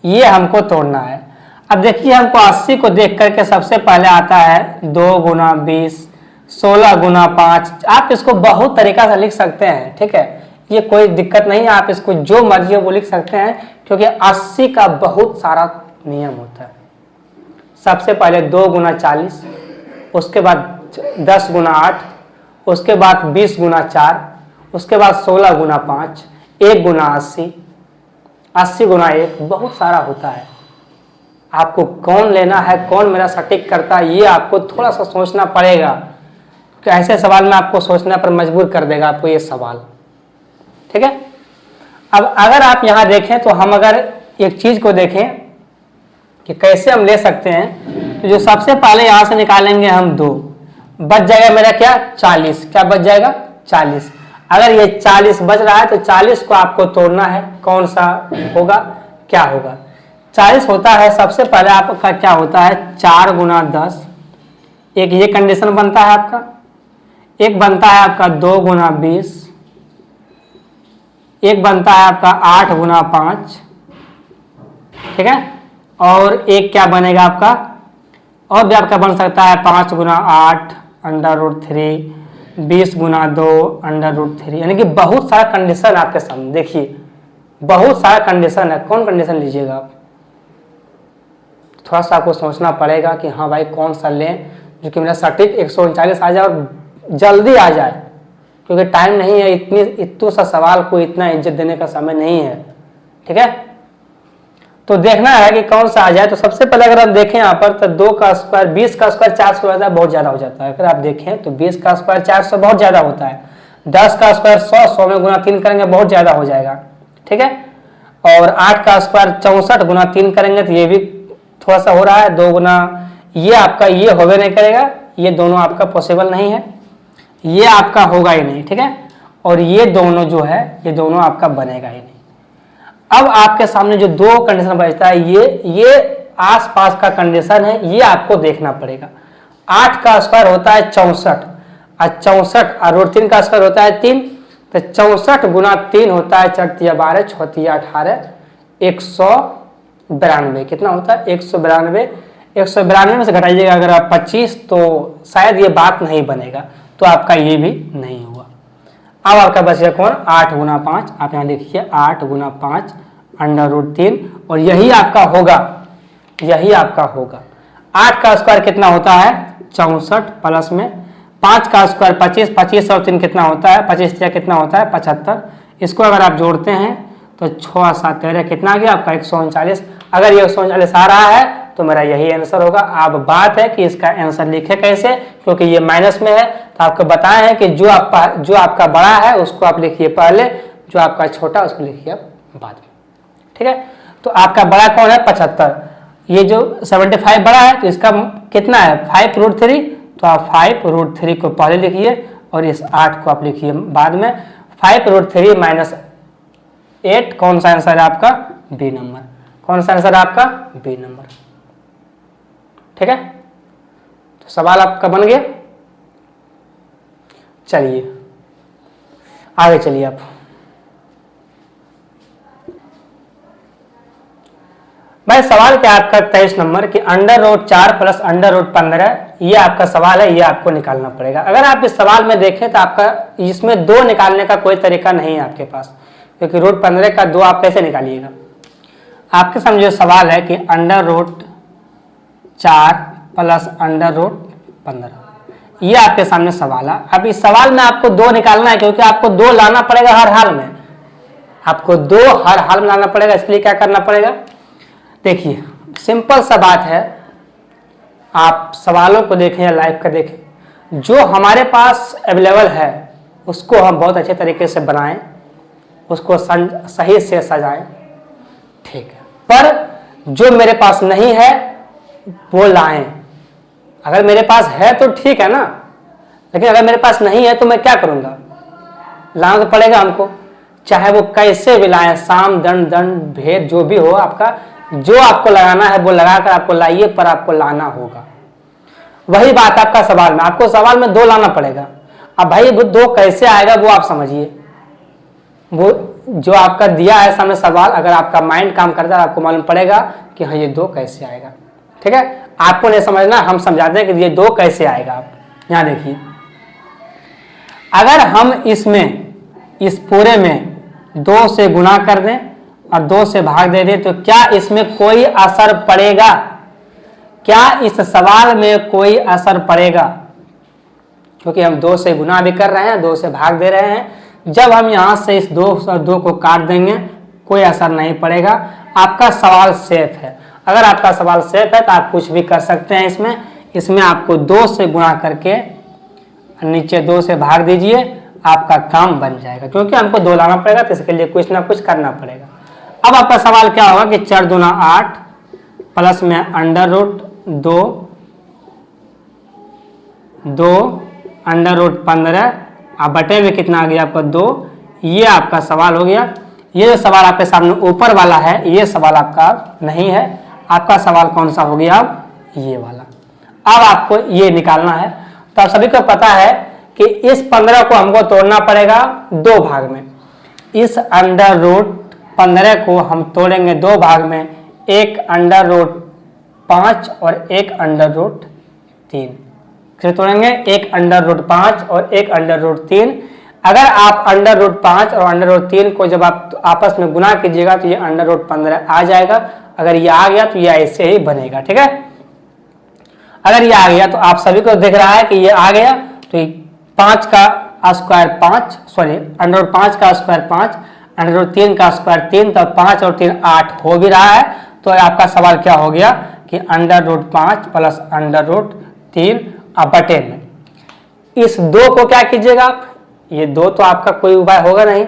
ये हमको तोड़ना है। अब देखिए हमको 80 को देख करके सबसे पहले आता है 2 गुना 20, 16 गुना 5। आप इसको बहुत तरीका से लिख सकते हैं, ठीक है, ये कोई दिक्कत नहीं है। आप इसको जो मर्जी हो वो लिख सकते हैं, क्योंकि 80 का बहुत सारा नियम होता है। सबसे पहले 2 गुना 40, उसके बाद 10 गुना 8, उसके बाद 20 गुना 4, उसके बाद 16 गुना 5, 1 गुना 80, 80 गुना 1, बहुत सारा होता है। आपको कौन लेना है, कौन मेरा सटीक करता है, ये आपको थोड़ा सा सोचना पड़ेगा, क्योंकि ऐसे सवाल में आपको सोचने पर मजबूर कर देगा आपको ये सवाल। ठीक है, अब अगर आप यहाँ देखें तो हम अगर एक चीज को देखें कि कैसे हम ले सकते हैं, तो जो सबसे पहले यहाँ से निकालेंगे हम 2, बच जाएगा मेरा क्या 40, क्या बच जाएगा 40। अगर ये 40 बच रहा है तो 40 को आपको तोड़ना है, कौन सा होगा, क्या होगा। 40 होता है, सबसे पहले आपका क्या होता है 4 गुना 10, एक ये कंडीशन बनता है आपका, एक बनता है आपका 2 गुना 20, एक बनता है आपका 8 गुना 5, ठीक है, और एक क्या बनेगा आपका, और भी आपका बन सकता है 5 गुना 8 अंडर रूट 3, 20 गुना 2 अंडर रूट 3, यानी कि बहुत सारा कंडीशन आपके सामने। देखिए बहुत सारा कंडीशन है, कौन कंडीशन लीजिएगा आप, थोड़ा सा आपको सोचना पड़ेगा कि हाँ भाई कौन सा लें जो कि मेरा सटीक 139 आ जाए और जल्दी आ जाए, क्योंकि टाइम नहीं है, इतने सा सवाल को इतना इज्जत देने का समय नहीं है, ठीक है। तो देखना है कि कौन सा आ जाए। तो सबसे पहले अगर हम देखें यहाँ पर तो 2 का स्क्वायर 20 का स्क्वायर 400 होता है, बहुत ज़्यादा हो जाता है। अगर आप देखें तो 20 का स्क्वायर 400 बहुत ज़्यादा होता है, 10 का स्क्वायर 100, 100 में गुना 3 करेंगे बहुत ज़्यादा हो जाएगा, ठीक है। और 8 का स्क्वायर 64 गुना 3 करेंगे तो ये भी थोड़ा सा हो रहा है, 2 गुना, ये आपका ये होवे नहीं करेगा, ये दोनों आपका पॉसिबल नहीं है, ये आपका होगा ही नहीं, ठीक है। और ये दोनों जो है ये दोनों आपका बनेगा ही नहीं। अब आपके सामने जो 2 कंडीशन बचता है ये आसपास का कंडीशन है, ये आपको देखना पड़ेगा। 8 का स्क्वायर होता है 64 और 64 और रूट 3 का स्क्वायर होता है 3, तो 64 गुना 3 होता है 4 तिया 12 6 तिया 18 192, कितना होता है 192। 192 में से घटाइएगा अगर आप 25 तो शायद ये बात नहीं बनेगा, तो आपका ये भी नहीं हुआ। अब आपका बचेगा कौन 8 गुना 5, आप यहाँ देखिए 8 गुना 5 अंडर रूट 3, और यही आपका होगा, यही आपका होगा। 8 का स्क्वायर कितना होता है 64 प्लस में 5 का स्क्वायर 25, 25 और 3 कितना होता है 25 कितना होता है 75। इसको अगर आप जोड़ते हैं तो 6 7 13 कितना आ गया आपका 139। अगर ये 139 आ रहा है तो मेरा यही आंसर होगा। अब बात है कि इसका आंसर लिखे कैसे, क्योंकि ये माइनस में है, तो आपको बताया है कि जो आपका बड़ा है उसको आप लिखिए पहले, जो आपका छोटा उसको लिखिए आप बाद में, ठीक है। तो आपका बड़ा कौन है 75, ये जो 75 बड़ा है तो इसका कितना है 5 रूट 3, तो आप 5 रूट 3 को पहले लिखिए और इस 8 को आप लिखिए बाद में। 5 रूट 3 माइनस 8 कौन सा आंसर है आपका बी नंबर, कौन सा आंसर है आपका बी नंबर, ठीक है। तो सवाल आपका बन गया। चलिए आगे चलिए आप। भाई सवाल क्या आपका 23 नंबर कि under root 4 plus under root 15, ये आपका सवाल है, ये आपको निकालना पड़ेगा। अगर आप इस सवाल में देखें तो आपका इसमें 2 निकालने का कोई तरीका नहीं है आपके पास, क्योंकि रूट 15 का 2 आप कैसे निकालिएगा। आपके सामने जो सवाल है कि under root 4 plus under root 15, ये आपके सामने सवाल है। अब इस सवाल में आपको 2 निकालना है, क्योंकि आपको 2 लाना पड़ेगा हर हाल में, आपको 2 हर हाल में लाना पड़ेगा। इसके लिए क्या करना पड़ेगा, देखिए सिंपल सा बात है, आप सवालों को देखें या लाइव का देखें, जो हमारे पास अवेलेबल है उसको हम बहुत अच्छे तरीके से बनाएं, उसको सही से सजाएं, ठीक है। पर जो मेरे पास नहीं है वो लाएं। अगर मेरे पास है तो ठीक है ना, लेकिन अगर मेरे पास नहीं है तो मैं क्या करूंगा, लाना तो पड़ेगा हमको, चाहे वो कैसे भी लाएं, साम दंड दंड भेद जो भी हो, आपका जो आपको लगाना है वो लगाकर आपको लाइए, पर आपको लाना होगा। वही बात आपका सवाल में, आपको सवाल में 2 लाना पड़ेगा। अब भाई वो 2 कैसे आएगा वो आप समझिए, वो जो आपका दिया है सामने सवाल, अगर आपका माइंड काम करता है आपको मालूम पड़ेगा कि हाँ ये 2 कैसे आएगा, ठीक है। आपको नहीं समझना, हम समझाते हैं कि ये 2 कैसे आएगा। आप यहां देखिए, अगर हम इसमें इस पूरे में 2 से गुणा कर दें और 2 से भाग दे दें तो क्या इसमें कोई असर पड़ेगा, क्या इस सवाल में कोई असर पड़ेगा, क्योंकि हम 2 से गुणा भी कर रहे हैं, 2 से भाग दे रहे हैं। जब हम यहां से इस 2 को काट देंगे कोई असर नहीं पड़ेगा, आपका सवाल सेफ है। अगर आपका सवाल सेफ है तो आप कुछ भी कर सकते हैं। इसमें आपको 2 से गुणा करके नीचे 2 से भाग दीजिए, आपका काम बन जाएगा, क्योंकि हमको 2 लाना पड़ेगा तो इसके लिए कुछ ना कुछ करना पड़ेगा। अब आपका सवाल क्या होगा कि 4 दूना 8 प्लस में अंडर रूट 2 2 अंडर रूट 15 अब बटे में कितना आ गया आपका 2। ये आपका सवाल हो गया। ये जो सवाल आपके सामने ऊपर वाला है ये सवाल आपका नहीं है। आपका सवाल कौन सा हो गया अब ये वाला। अब आपको ये निकालना है। तो आप सभी को पता है कि इस 15 को हमको तोड़ना पड़ेगा 2 भाग में। इस अंडर रूट 15 को हम तोड़ेंगे 2 भाग में, एक अंडर रूट 5 और एक अंडर रूट 3। किसे तोड़ेंगे? एक अंडर रूट 5 और एक अंडर रूट 3। अगर आप अंडर रूट 5 और अंडर रूट 3 को जब आप आपस में गुना कीजिएगा तो ये अंडर रूट 15 आ जाएगा। अगर ये आ गया तो ये ऐसे ही बनेगा, ठीक है। अगर ये आ गया तो आप सभी को दिख रहा है कि ये आ गया, तो 5 का स्क्वायर 5, सॉरी अंडर रूट 5 का स्क्वायर 5, अंडर रूट 3 का स्क्वायर 3, तो 5 और 3 8 हो भी रहा है। तो आपका सवाल क्या हो गया कि under root 5 plus under root 3 अब बटे में इस 2 को क्या कीजिएगा आप, ये 2 तो आपका कोई उपाय होगा नहीं।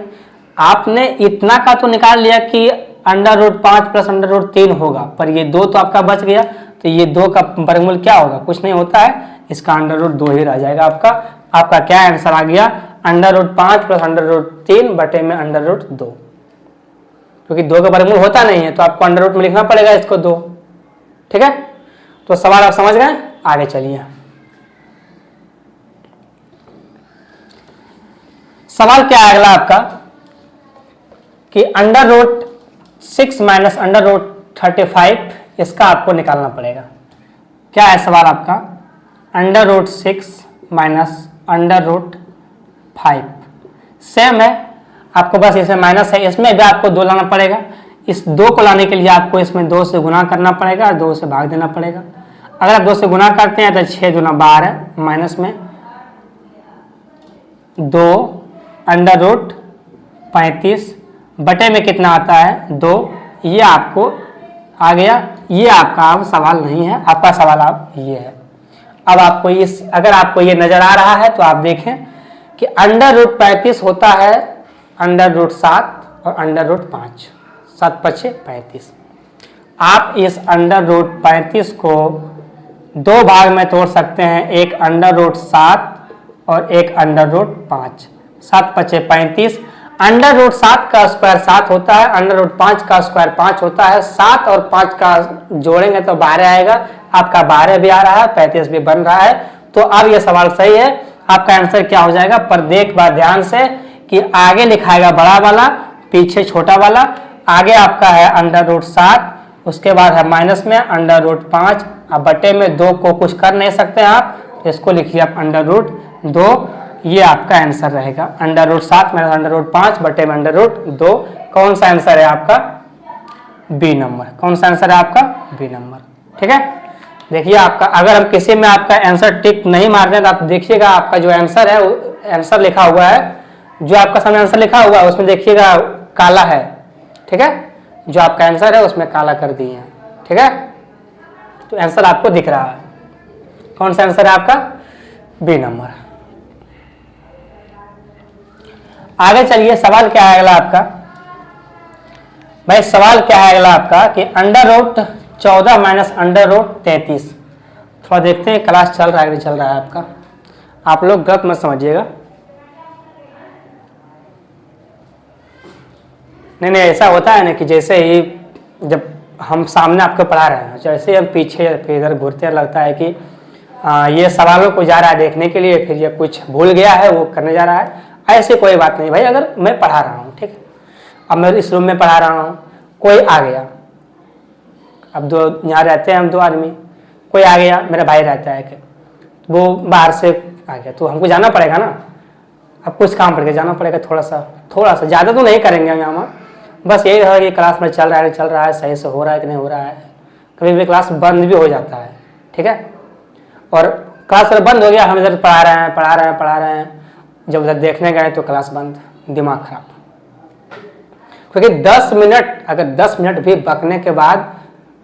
आपने इतना का तो निकाल लिया कि under root 5 plus under root 3 होगा, पर ये 2 तो आपका बच गया। तो ये 2 का वर्गमूल क्या होगा? कुछ नहीं होता है, इसका अंडर रूट 2 ही रह जाएगा आपका। आपका क्या आंसर आ गया? Under root 5 plus under root 3 बटे में अंडर रूट 2। क्योंकि 2 का वर्गमूल होता नहीं है तो आपको अंडर रूट में लिखना पड़ेगा इसको 2, ठीक है। तो सवाल आप समझ गए, आगे चलिए। सवाल क्या है अगला आपका कि under root 6 minus under root 35 इसका आपको निकालना पड़ेगा। क्या है सवाल आपका? Under root 6 minus under root 5 same है, आपको बस इसमें माइनस है, इसमें भी आपको 2 लाना पड़ेगा। इस 2 को लाने के लिए आपको इसमें 2 से गुना करना पड़ेगा और 2 से भाग देना पड़ेगा। अगर आप 2 से गुना करते हैं तो 6 दूना 12 माइनस में 2 अंडर रूट 35 बटे में कितना आता है 2। ये आपको आ गया। ये आपका अब सवाल नहीं है, आपका सवाल अब ये है। अब आपको इस अगर आपको ये नजर आ रहा है तो आप देखें कि अंडर रूट 35 होता है अंडर रूट 7 और अंडर रूट 5, 7 5 35। आप इस अंडर रूट 35 को 2 भाग में तोड़ सकते हैं, एक अंडर रूट 7 और एक अंडर रूट 5। 7 5 35। अंडर रूट 7 का स्क्वायर 7 होता है, अंडर रूट 5 का स्क्वायर 5 होता है। 7 और 5 का जोड़ेंगे तो 12 आएगा। आपका 12 भी आ रहा है, 35 भी बन रहा है। तो अब ये सवाल सही है। आपका आंसर क्या हो जाएगा? पर देख बात ध्यान से कि आगे लिखाएगा बड़ा वाला, पीछे छोटा वाला। आगे आपका है अंडर रूट 7, उसके बाद है माइनस में अंडर रूट 5। अब बटे में 2 को कुछ कर नहीं सकते आप, तो इसको लिखिए आप अंडर रूट 2। ये आपका आंसर रहेगा under root 7 minus under root 5 बटे में अंडर रूट 2। कौन सा आंसर है आपका? B number. कौन सा आंसर है आपका? बी नंबर, ठीक है। देखिए आपका अगर हम किसी में आपका आंसर टिक नहीं मारते हैं तो आप देखिएगा आपका जो आंसर है, आंसर लिखा हुआ है, जो आपका सामने आंसर लिखा हुआ है उसमें देखिएगा काला है, ठीक है। जो आपका आंसर है उसमें काला कर दिए हैं, ठीक है। तो आंसर आपको दिख रहा है। कौन सा आंसर है आपका? B number. आगे चलिए, सवाल क्या है अगला आपका? भाई सवाल क्या है अगला आपका कि under root 14 minus under root 33। थोड़ा देखते हैं क्लास चल रहा है नहीं चल रहा है आपका। आप लोग गलत मत समझिएगा। नहीं नहीं, ऐसा होता है ना कि जैसे ही जब हम सामने आपको पढ़ा रहे हैं, जैसे ही हम पीछे फिर इधर घूरते लगता है कि ये सवालों को जा रहा है देखने के लिए, फिर ये कुछ भूल गया है वो करने जा रहा है। ऐसे कोई बात नहीं भाई। अगर मैं पढ़ा रहा हूँ, ठीक है, अब मैं इस रूम में पढ़ा रहा हूँ, कोई आ गया, अब 2 यहाँ रहते हैं हम 2 आदमी, कोई आ गया, मेरा भाई रहता है कि वो बाहर से आ गया तो हमको जाना पड़ेगा ना। अब कुछ काम पड़ गया, जाना पड़ेगा थोड़ा सा, ज़्यादा तो नहीं करेंगे हम यहाँ। बस यही है कि क्लास में चल रहा है सही से हो रहा है कि नहीं हो रहा है। कभी भी क्लास बंद भी हो जाता है, ठीक है। और क्लास बंद हो गया, हम इधर पढ़ा रहे हैं, जब उधर देखने गए तो क्लास बंद, दिमाग खराब। क्योंकि 10 मिनट, अगर 10 मिनट भी बकने के बाद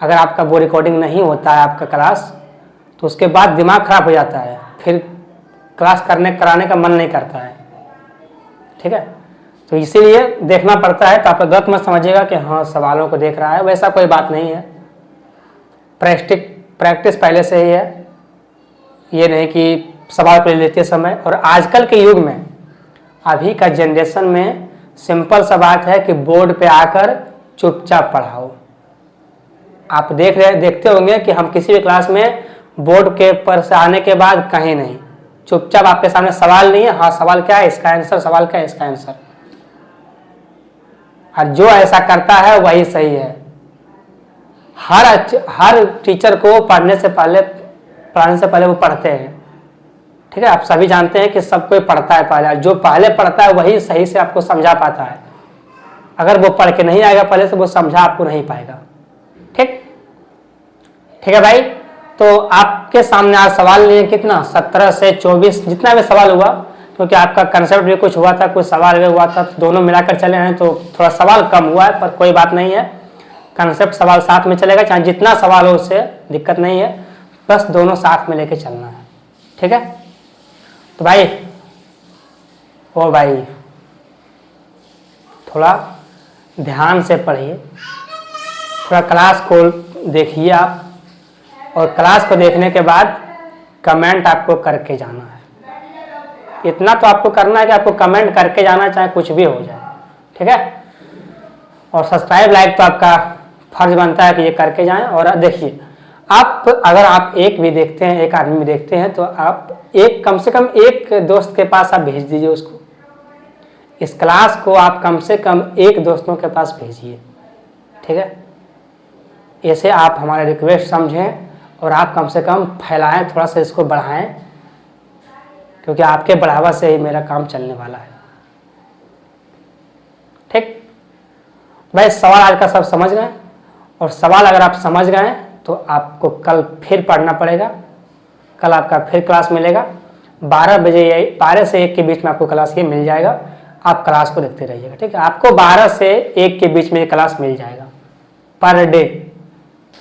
अगर आपका वो रिकॉर्डिंग नहीं होता है आपका क्लास, तो उसके बाद दिमाग खराब हो जाता है, फिर क्लास कराने का मन नहीं करता है, ठीक है। तो इसीलिए देखना पड़ता है। तो आप गलत मत समझिएगा कि हाँ सवालों को देख रहा है, वैसा कोई बात नहीं है। प्रैक्टिस पहले से ही है, ये नहीं कि सवाल को लेते समय। और आजकल के युग में, अभी का जनरेशन में सिंपल सा बात है कि बोर्ड पे आकर चुपचाप पढ़ाओ। आप देखते होंगे कि हम किसी भी क्लास में बोर्ड के पर से आने के बाद कहीं नहीं, चुपचाप आपके सामने सवाल नहीं है, हाँ सवाल क्या है इसका आंसर, सवाल क्या है इसका आंसर। और जो ऐसा करता है वही सही है। हर टीचर को पढ़ाने से पहले वो पढ़ते हैं, ठीक है। आप सभी जानते हैं कि सब कोई पढ़ता है पहले, जो पहले पढ़ता है वही सही से आपको समझा पाता है। अगर वो पढ़ के नहीं आएगा पहले से, वो समझा आपको नहीं पाएगा। ठीक है भाई। तो आपके सामने आज सवाल लिए कितना, 17 से 24 जितना भी सवाल हुआ, क्योंकि आपका कंसेप्ट भी कुछ हुआ था, कुछ सवाल भी हुआ था, तो दोनों मिलाकर चले हैं, तो थोड़ा सवाल कम हुआ है, पर कोई बात नहीं है। कंसेप्ट सवाल साथ में चलेगा, चाहे जितना सवाल हो उससे दिक्कत नहीं है, बस दोनों साथ में लेके चलना है। ठीक है। तो भाई थोड़ा ध्यान से पढ़िए, थोड़ा क्लास को देखिए आप, और क्लास को देखने के बाद कमेंट आपको करके जाना है। इतना तो आपको करना है कि आपको कमेंट करके जाना, चाहे कुछ भी हो जाए। ठीक है। और सब्सक्राइब लाइक तो आपका फर्ज बनता है कि ये करके जाएं। और देखिए, आप अगर आप एक भी देखते हैं, एक आदमी देखते हैं, तो आप कम से कम एक दोस्त के पास आप भेज दीजिए उसको। इस क्लास को आप कम से कम एक दोस्तों के पास भेजिए। ठीक है। ऐसे आप हमारा रिक्वेस्ट समझें और आप कम से कम फैलाएं, थोड़ा सा इसको बढ़ाएं, क्योंकि आपके बढ़ावा से ही मेरा काम चलने वाला है। ठीक भाई, सवाल आज का सब समझ गए, और सवाल अगर आप समझ गए तो आपको कल फिर पढ़ना पड़ेगा। कल आपका फिर क्लास मिलेगा 12 बजे, 12 से 1 के बीच में आपको क्लास ये मिल जाएगा। आप क्लास को देखते रहिएगा। ठीक है। आपको 12 से 1 के बीच में ये क्लास मिल जाएगा पर डे,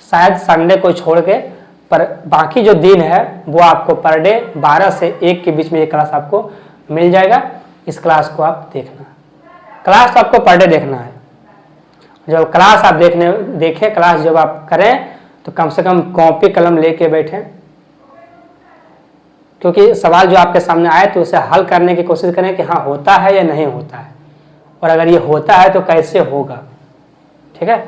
शायद संडे को छोड़ के, पर बाकी जो दिन है वो आपको पर डे 12 से 1 के बीच में ये क्लास आपको मिल जाएगा। इस क्लास को आप देखना, क्लास तो आपको पर डे देखना है। जब क्लास आप देखें, क्लास जब आप करें तो कम से कम कॉपी कलम लेके बैठें, क्योंकि सवाल जो आपके सामने आए तो उसे हल करने की कोशिश करें कि हाँ होता है या नहीं होता है, और अगर ये होता है तो कैसे होगा। ठीक है।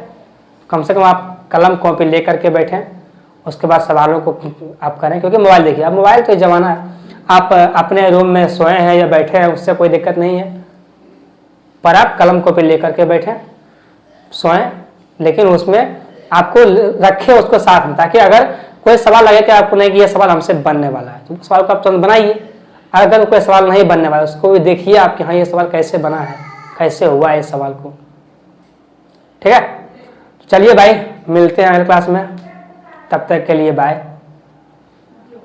कम से कम आप कलम कॉपी ले करके बैठें, उसके बाद सवालों को आप करें। क्योंकि मोबाइल देखिए, अब मोबाइल तो ज़माना है, आप अपने रूम में सोए हैं या बैठे हैं उससे कोई दिक्कत नहीं है, पर आप कलम कॉपी ले करके बैठें, सोएं, लेकिन उसमें आपको रखें उसको साथ में, ताकि अगर कोई सवाल लगे कि आपको नहीं कि ये सवाल हमसे बनने वाला है, तो सवाल को आप तुरंत बनाइए। अगर कोई सवाल नहीं बनने वाला उसको भी देखिए आप कि हाँ ये सवाल कैसे बना है, कैसे हुआ है इस सवाल को। ठीक है। चलिए भाई, मिलते हैं अगले क्लास में, तब तक के लिए बाय।